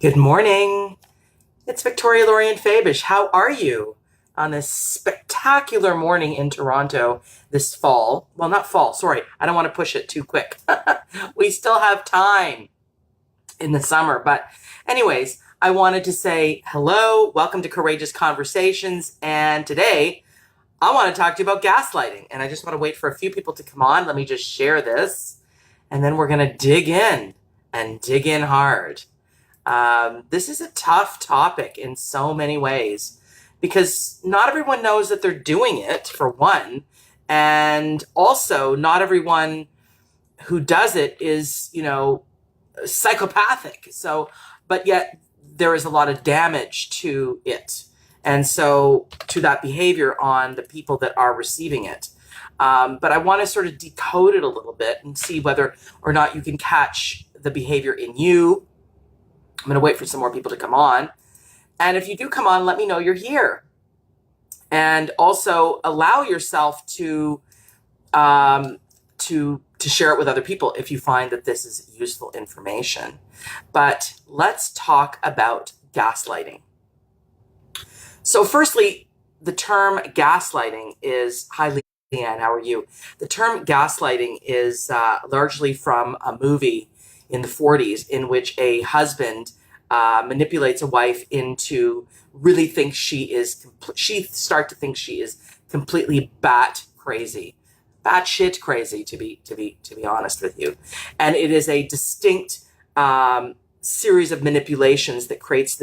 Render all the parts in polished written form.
Good morning. It's Victoria Lorian Fabish. How are you on this spectacular morning in Toronto this fall? Well, not fall, sorry. I don't want to push it too quick. We still have time in the summer. But anyways, I wanted to say hello, welcome to Courageous Conversations. And today I want to talk to you about gaslighting. And I just want to wait for a few people to come on. Let me just share this. And then we're going to dig in and dig in hard. This is a tough topic in so many ways because not everyone knows that they're doing it, for one, and also not everyone who does it is, psychopathic. So, but yet there is a lot of damage to it. And so to that behavior on the people that are receiving it. But I want to sort of decode it a little bit and see whether or not you can catch the behavior in you. I'm going to wait for some more people to come on. And if you do come on, let me know you're here. And also allow yourself to share it with other people if you find that this is useful information. But let's talk about gaslighting. So firstly, the term gaslighting is, hi Leanne, how are you? The term gaslighting is largely from a movie in the 40s, in which a husband manipulates a wife into really think she start to think she is completely batshit crazy, to be honest with you. And it is a distinct series of manipulations that creates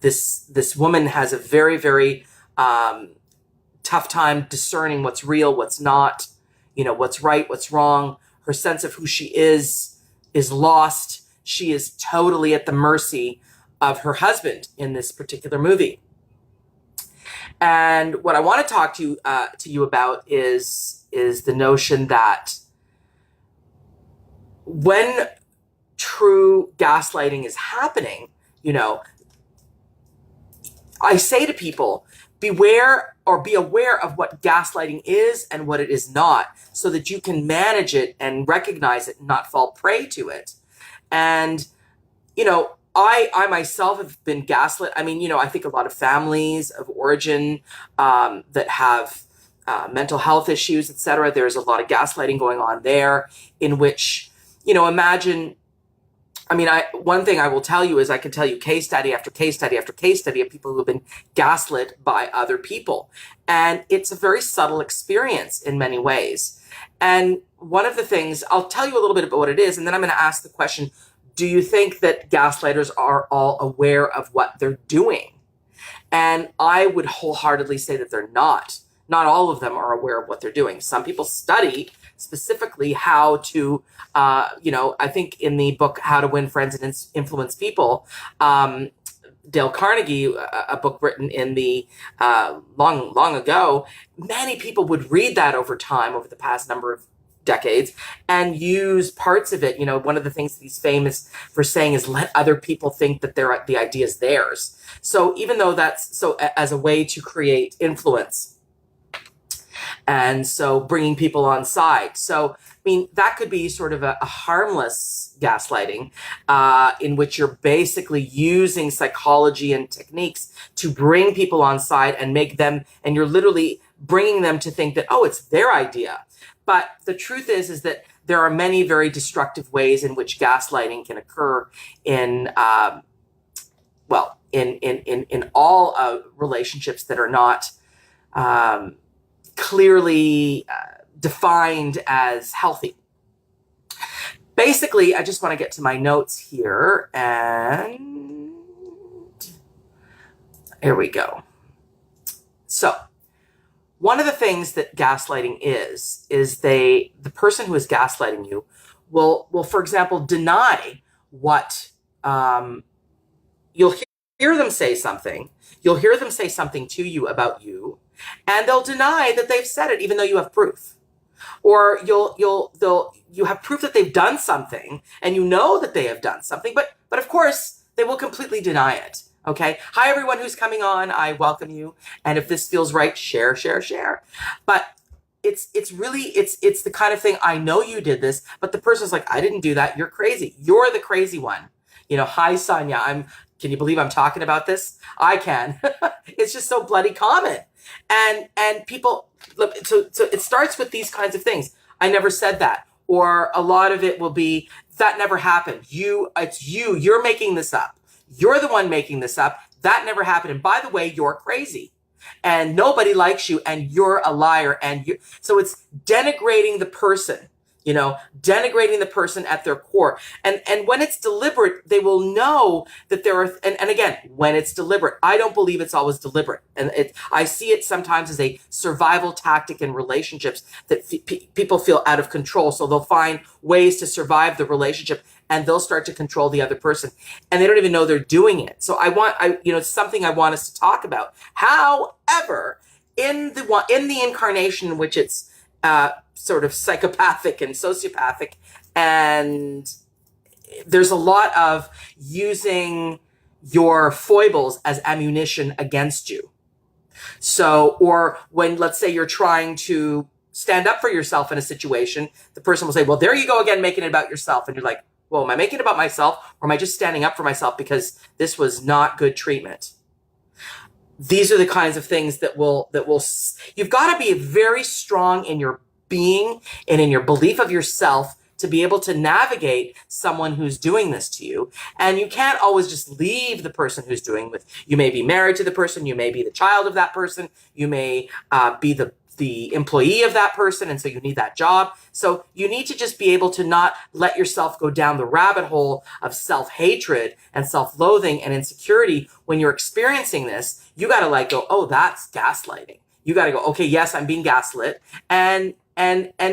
this woman has a very, very tough time discerning what's real, what's not, what's right, what's wrong. Her sense of who she is lost. She is totally at the mercy of her husband in this particular movie. And what I want to talk to you about is the notion that when true gaslighting is happening, I say to people, beware or be aware of what gaslighting is and what it is not, so that you can manage it and recognize it and not fall prey to it. And, I myself have been gaslit. I mean, I think a lot of families of origin that have mental health issues, etc. There's a lot of gaslighting going on there, in which, imagine. One thing I will tell you is I can tell you case study after case study after case study of people who have been gaslit by other people. And it's a very subtle experience in many ways. And one of the things, I'll tell you a little bit about what it is, and then I'm going to ask the question, do you think that gaslighters are all aware of what they're doing? And I would wholeheartedly say that they're not. Not all of them are aware of what they're doing. Some people study specifically how to, I think in the book, How to Win Friends and Influence People, Dale Carnegie, a book written in the long ago, many people would read that over time, over the past number of decades, and use parts of it. One of the things that he's famous for saying is let other people think that the idea is theirs. So even though that's so as a way to create influence, and so bringing people on side. So, that could be sort of a harmless gaslighting in which you're basically using psychology and techniques to bring people on side and make them, and you're literally bringing them to think that, oh, it's their idea. But the truth is that there are many very destructive ways in which gaslighting can occur in all relationships that are not clearly defined as healthy. Basically, I just want to get to my notes here, and here we go. So, one of the things that gaslighting is the person who is gaslighting you will, for example, deny what you'll hear them say something. You'll hear them say something to you about you, and they'll deny that they've said it, even though you have proof. Or you have proof that they've done something, and you know that they have done something, but of course they will completely deny it. Okay. Hi, everyone who's coming on. I welcome you. And if this feels right, share. But it's really the kind of thing, I know you did this, but the person's like, I didn't do that. You're crazy. You're the crazy one. Hi, Sonia. Can you believe I'm talking about this? I can. It's just so bloody common. And people, so it starts with these kinds of things. I never said that. Or a lot of it will be, that never happened. You're making this up. You're the one making this up. That never happened. And by the way, you're crazy. And nobody likes you, and you're a liar. So it's denigrating the person, denigrating the person at their core. And when it's deliberate, they will know that there are, and again, when it's deliberate, I don't believe it's always deliberate. And I see it sometimes as a survival tactic in relationships that people feel out of control. So they'll find ways to survive the relationship, and they'll start to control the other person, and they don't even know they're doing it. So it's something I want us to talk about. However, in the incarnation in which it's sort of psychopathic and sociopathic, and there's a lot of using your foibles as ammunition against you. So, or when, let's say, you're trying to stand up for yourself in a situation, the person will say, well, there you go again, making it about yourself. And you're like, well, am I making it about myself, or am I just standing up for myself because this was not good treatment? These are the kinds of things that will, you've got to be very strong in your being and in your belief of yourself to be able to navigate someone who's doing this to you. And you can't always just leave the person who's doing it. You may be married to the person, you may be the child of that person, you may be the employee of that person, and so you need that job. So you need to just be able to not let yourself go down the rabbit hole of self-hatred and self-loathing and insecurity. When you're experiencing this, you got to go, oh, that's gaslighting. You got to go, okay, yes, I'm being gaslit, and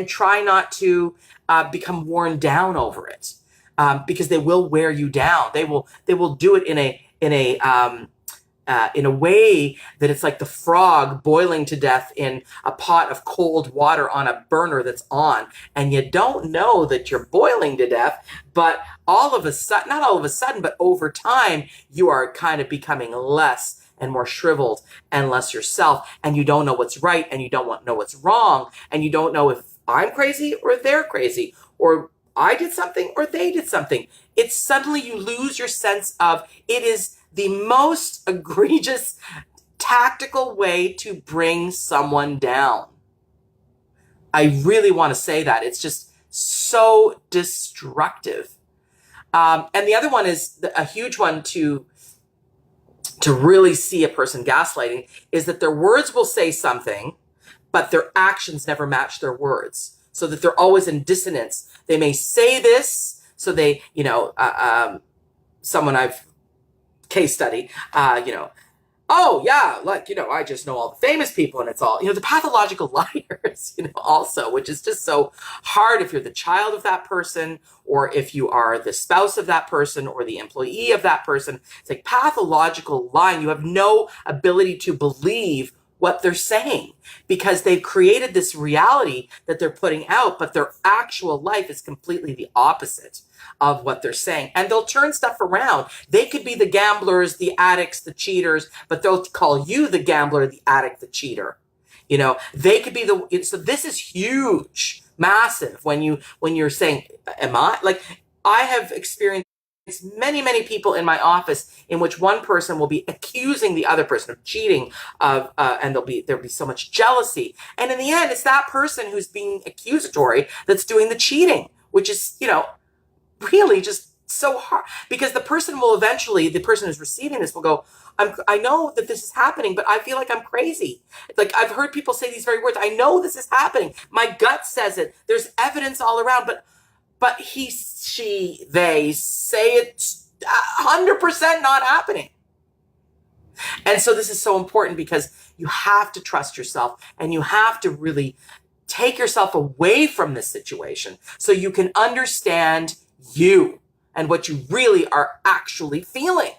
try not to become worn down over it, because they will wear you down. They will do it in a way that it's like the frog boiling to death in a pot of cold water on a burner that's on, and you don't know that you're boiling to death, but all of a sudden, not all of a sudden, but over time, you are kind of becoming less and more shriveled and less yourself, and you don't know what's right, and you don't know what's wrong, and you don't know if I'm crazy or they're crazy, or I did something or they did something. It's suddenly you lose your sense of, it is the most egregious tactical way to bring someone down. I really want to say that. It's just so destructive. And the other one is a huge one to really see a person gaslighting, is that their words will say something, but their actions never match their words. So that they're always in dissonance. They may say this, so they, someone I've case study, oh yeah, I just know all the famous people, and it's all, the pathological liars, also, which is just so hard if you're the child of that person, or if you are the spouse of that person, or the employee of that person. It's like pathological lying. You have no ability to believe what they're saying, because they've created this reality that they're putting out, but their actual life is completely the opposite of what they're saying. And they'll turn stuff around. They could be the gamblers, the addicts, the cheaters, but they'll call you the gambler, the addict, the cheater. They could be so this is huge, massive, when you're saying, I have experienced many, many people in my office in which one person will be accusing the other person of cheating, and there'll be so much jealousy. And in the end, it's that person who's being accusatory that's doing the cheating, which is, really just so hard, because the person who's receiving this will go, I know that this is happening, but I feel like I'm crazy. Like, I've heard people say these very words. I know this is happening. My gut says it. There's evidence all around, but they say it's 100% not happening. And so this is so important, because you have to trust yourself, and you have to really take yourself away from this situation so you can understand you and what you really are actually feeling,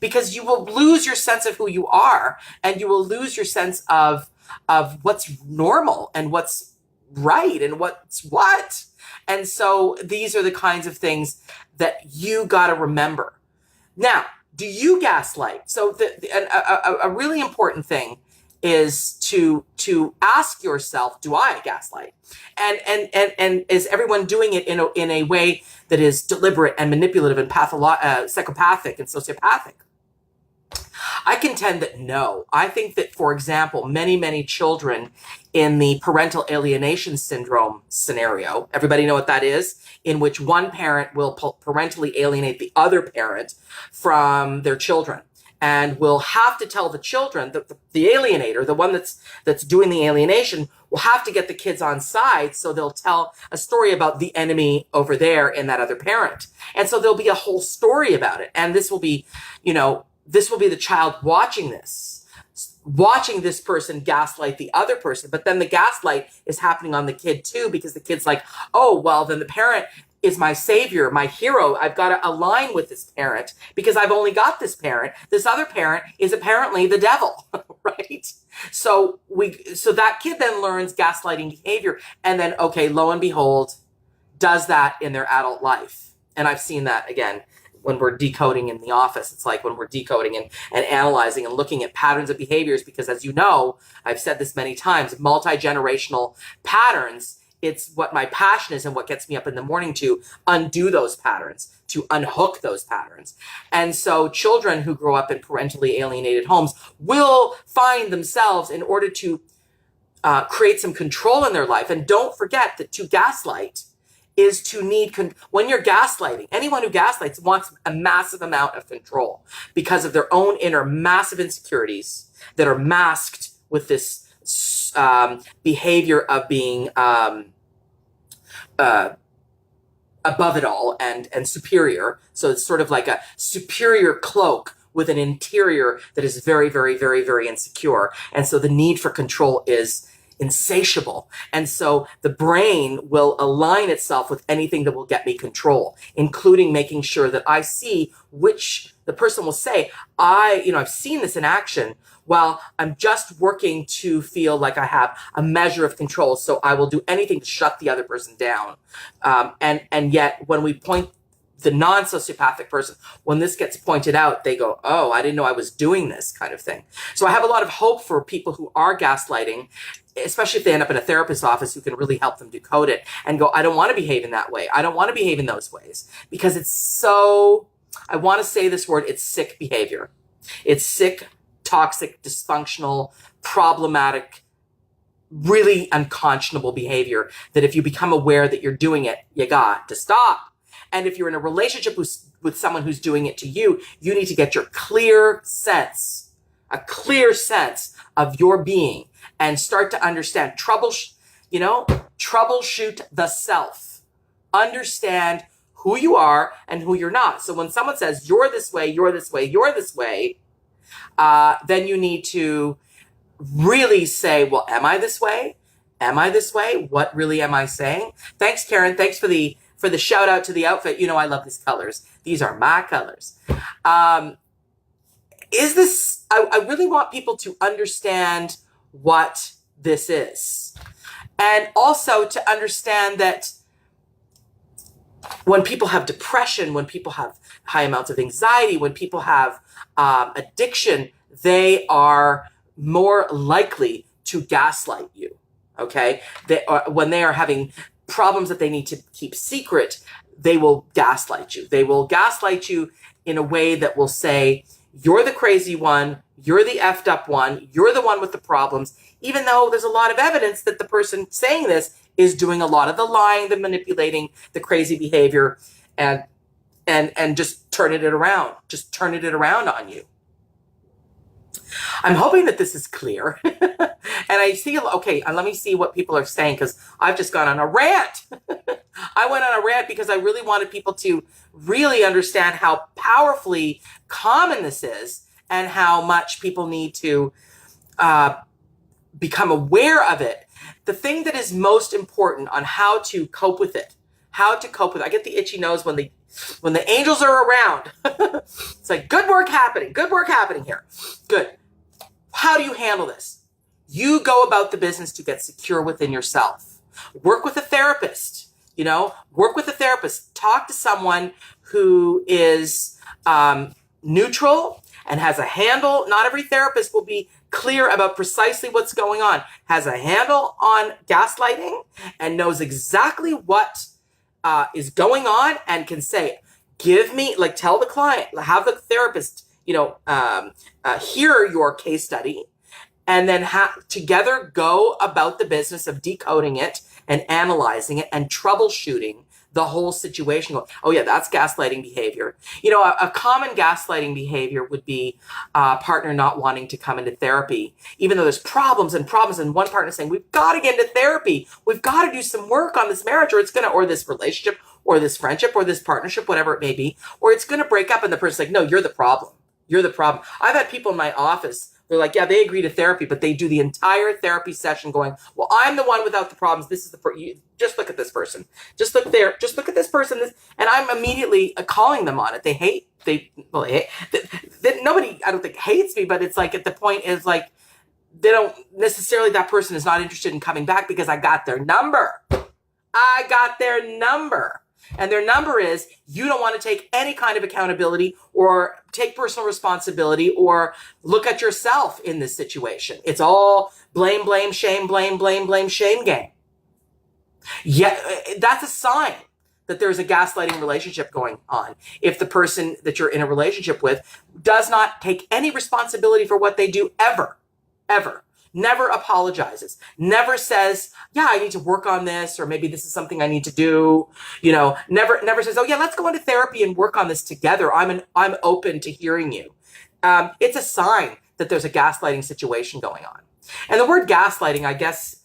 because you will lose your sense of who you are, and you will lose your sense of what's normal and what's right and what's what. And so these are the kinds of things that you got to remember. Now, do you gaslight? So a really important thing is to ask yourself, do I gaslight? And is everyone doing it in a way that is deliberate and manipulative and psychopathic and sociopathic? I contend that no. I think that, for example, many children in the parental alienation syndrome scenario, everybody know what that is? In which one parent will parentally alienate the other parent from their children, and will have to tell the children, the alienator, the one that's doing the alienation, will have to get the kids on side, so they'll tell a story about the enemy over there in that other parent. And so there'll be a whole story about it. And this will be, this will be the child watching this person gaslight the other person. But then the gaslight is happening on the kid too, because the kid's like, oh, well, then the parent is my savior, my hero. I've got to align with this parent because I've only got this parent. This other parent is apparently the devil, right? So that kid then learns gaslighting behavior, and then, okay, lo and behold, does that in their adult life. And I've seen that again when we're decoding in the office. It's like when we're decoding and analyzing and looking at patterns of behaviors, because as you know, I've said this many times, multi-generational patterns, it's what my passion is and what gets me up in the morning to undo those patterns, to unhook those patterns. And so children who grow up in parentally alienated homes will find themselves, in order to create some control in their life. And don't forget that to gaslight is to need, when you're gaslighting, anyone who gaslights wants a massive amount of control because of their own inner massive insecurities that are masked with this behavior of being above it all and superior. So it's sort of like a superior cloak with an interior that is very, very, very, very insecure. And so the need for control is insatiable. And so the brain will align itself with anything that will get me control, including making sure that I see which the person will say, I've seen this in action. Well, I'm just working to feel like I have a measure of control, so I will do anything to shut the other person down. And yet when we point the non-sociopathic person, when this gets pointed out, they go, oh, I didn't know I was doing this kind of thing. So I have a lot of hope for people who are gaslighting, especially if they end up in a therapist's office, who can really help them decode it and go, I don't want to behave in that way. I don't want to behave in those ways, because it's so, I want to say this word, it's sick behavior. It's sick, toxic, dysfunctional, problematic, really unconscionable behavior that if you become aware that you're doing it, you got to stop. And if you're in a relationship with someone who's doing it to you, you need to get your clear sense of your being and start to understand, troubleshoot the self. Understand who you are and who you're not. So when someone says, you're this way, you're this way, you're this way, then you need to really say, well, am I this way? Am I this way? What really am I saying? Thanks, Karen. Thanks for the shout out to the outfit. I love these colors. These are my colors. I really want people to understand what this is. And also to understand that when people have depression, when people have high amounts of anxiety, when people have addiction, they are more likely to gaslight you, okay? When they are having problems that they need to keep secret, they will gaslight you. They will gaslight you in a way that will say, you're the crazy one, you're the effed up one, you're the one with the problems, even though there's a lot of evidence that the person saying this is doing a lot of the lying, the manipulating, the crazy behavior, and just turning it around on you. I'm hoping that this is clear. And I see, okay, let me see what people are saying, because I've just gone on a rant. I went on a rant because I really wanted people to really understand how powerfully common this is and how much people need to become aware of it. The thing that is most important on how to cope with it, I get the itchy nose when the angels are around. It's like, good work happening here. Good. How do you handle this? You go about the business to get secure within yourself. Work with a therapist, Talk to someone who is neutral and has a handle. Not every therapist will be clear about precisely what's going on, has a handle on gaslighting and knows exactly what is going on and can say, tell the client, have the therapist hear your case study, and then together go about the business of decoding it and analyzing it and troubleshooting the whole situation. Oh yeah, that's gaslighting behavior. A common gaslighting behavior would be a partner not wanting to come into therapy, even though there's problems and problems, and one partner saying, we've got to get into therapy. We've got to do some work on this marriage, or this relationship, or this friendship, or this partnership, whatever it may be, or it's going to break up. And the person's like, no, you're the problem. You're the problem. I've had people in my office, they're like, yeah, they agree to therapy, but they do the entire therapy session going, well, I'm the one without the problems. This is just look at this person. Just look there. Just look at this person. And I'm immediately calling them on it. Nobody, I don't think, hates me, but it's like, at the point is like, they don't necessarily, that person is not interested in coming back because I got their number. And their number is, you don't want to take any kind of accountability or take personal responsibility or look at yourself in this situation. It's all blame, shame, blame, shame game. Yeah, that's a sign that there's a gaslighting relationship going on. If the person that you're in a relationship with does not take any responsibility for what they do ever, never apologizes, never says, yeah, I need to work on this, or maybe this is something I need to do, never says, oh yeah, let's go into therapy and work on this together. I'm open to hearing you. It's a sign that there's a gaslighting situation going on. And the word gaslighting, I guess,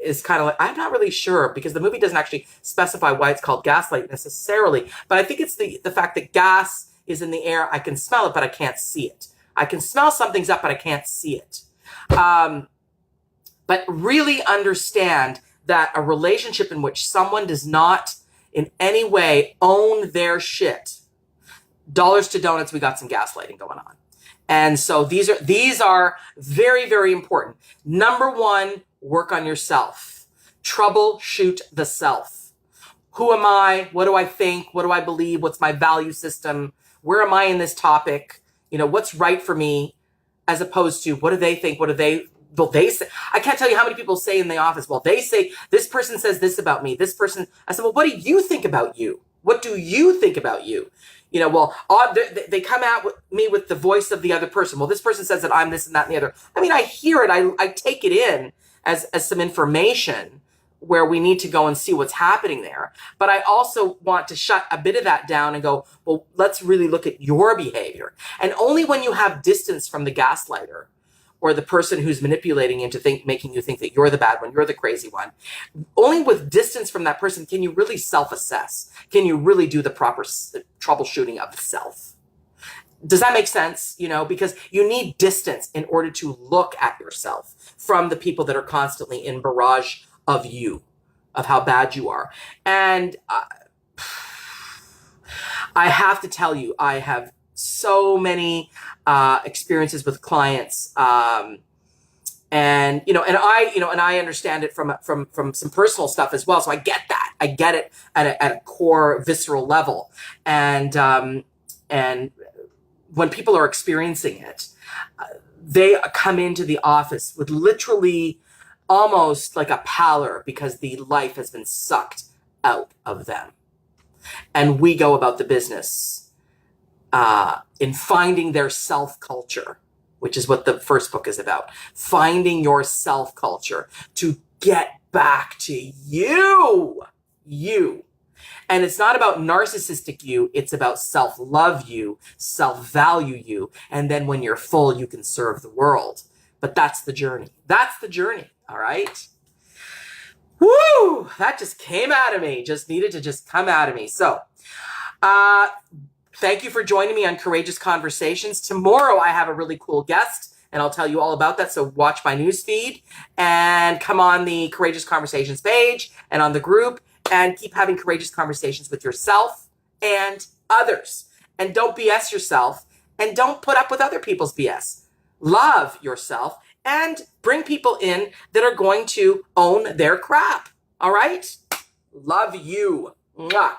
is kind of like, I'm not really sure, because the movie doesn't actually specify why it's called gaslight necessarily, but I think it's the fact that gas is in the air. I can smell it, but I can't see it. I can smell something's up, but I can't see it. But really understand that a relationship in which someone does not in any way own their shit, dollars to donuts, we got some gaslighting going on. And so these are very, very important. Number one, work on yourself. Troubleshoot the self. Who am I? What do I think? What do I believe? What's my value system? Where am I in this topic? What's right for me, as opposed to what do they think? What do they say? I can't tell you how many people say in the office, well, they say, this person says this about me. This person, I said, well, what do you think about you? What do you think about you? They come at me with the voice of the other person. Well, this person says that I'm this and that and the other. I mean, I hear it. I take it in as some information where we need to go and see what's happening there. But I also want to shut a bit of that down and go, well, let's really look at your behavior. And only when you have distance from the gaslighter or the person who's manipulating you to making you think that you're the bad one, you're the crazy one, only with distance from that person can you really self-assess. Can you really do the proper troubleshooting of the self? Does that make sense? Because you need distance in order to look at yourself from the people that are constantly in barrage of you, of how bad you are. And I have to tell you, I have so many experiences with clients, and I understand it from some personal stuff as well. So I get that. I get it at a core visceral level. And when people are experiencing it, they come into the office with literally almost like a pallor because the life has been sucked out of them. And we go about the business in finding their self-culture, which is what the first book is about. Finding your self-culture to get back to you. And it's not about narcissistic you. It's about self-love you, self-value you. And then when you're full, you can serve the world. But that's the journey. All right. Woo! That just came out of me. Just needed to just come out of me. So, thank you for joining me on Courageous Conversations. Tomorrow I have a really cool guest, and I'll tell you all about that. So watch my newsfeed and come on the Courageous Conversations page and on the group and keep having courageous conversations with yourself and others. And don't BS yourself and don't put up with other people's BS. Love yourself and bring people in that are going to own their crap. All right? Love you. Mwah.